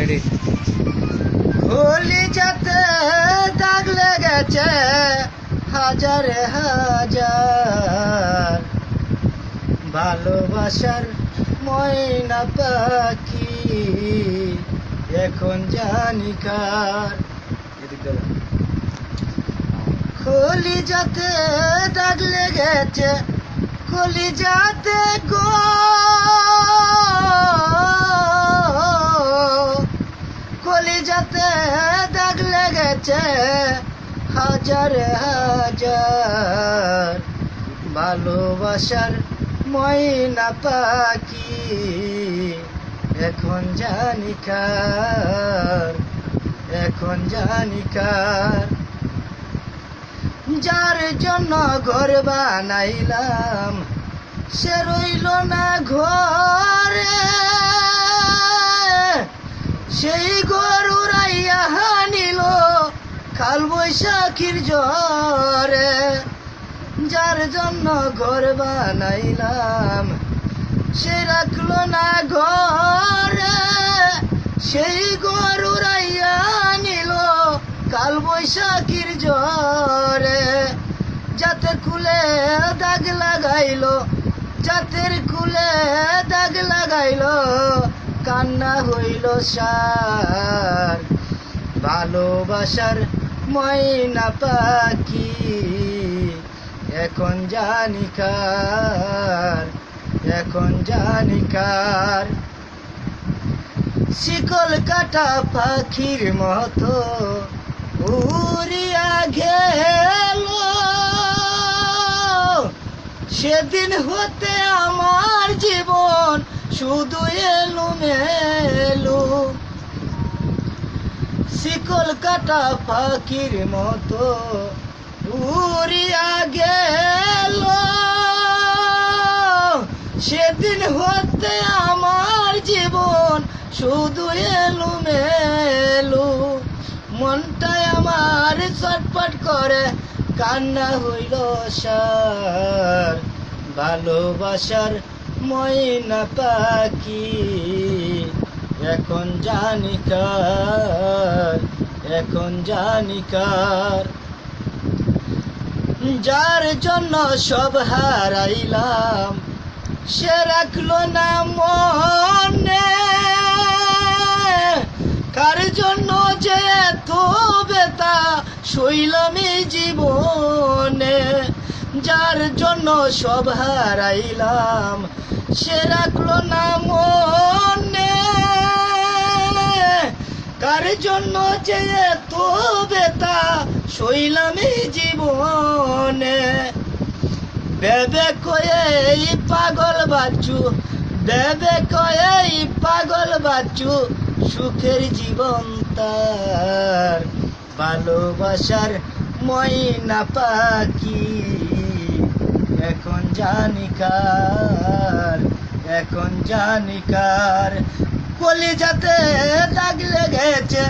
Ready. কলিজাতে দাগ লেগেছে হাজারে হাজার, ভালোবাসার ময়না পাখি এখন জানি কার। কলিজাতে দাগ লেগেছে, কলিজাতে গো, কলিজাতে দাগ লেগেছে হাজার হাজার, ভালোবাসার ময়না পাখি এখন জানি কার, এখন জানি কার। যার জন্য ঘর বানাইলাম সে রইল না ঘরে, সেই ঘর উড়াইয়া নিল কাল বৈশাখীর ঝড়ে। যার জন্য ঘর বানাইলাম সে রাখলো না ঘরে, সেই ঘর উড়াইয়া নিল কাল বৈশাখীর ঝড়ে। জাতের কুলে দাগ লাগাইলো, জাতের কুলে দাগ লাগাইলো, কান্না হইল সার, ভালোবাসার ময়না পাখি এখন জানি কার, এখন জানি কার। শিকল কাটা পাখির মতো উড়িয়া গেল, সেদিন হতে আমার জীবন শুধু এলোমেলো। শিকল কাটা পাখির মতো উড়িয়া গেল, সেদিন হতে আমার জীবন শুধু এলোমেলো। মনটাই আমার ছটফট করে, কান্না হইল সার, ভালোবাসার ময়না পাখি এখন জানি কার, এখন জানি কার। যার জন্য সব হারাইলাম সে রাখলো না মনে, কার জন্য যে এত ব্যথা সইলাম এই জীবনে। যার জন্য সব হারাইলাম সে রাখলো না মনে, কার জন্য যে এত ব্যথা সইলাম এই জীবনে। বেবে কয়ে এই পাগল বাচ্চু, বেবে কয়ে এই পাগল বাচ্চু, সুখের জীবন তার, ভালোবাসার ময়না পাখি এখন জানি কার, এখন জানি কার। কলিজাতে দাগ লেগেছে,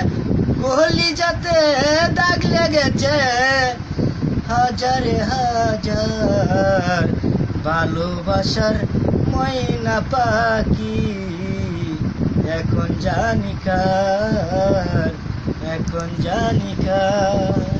কলিজাতে দাগ লেগেছে হাজারে হাজার, ভালোবাসার ময়না পাখি এখন জানি কার, এখন জানি কার।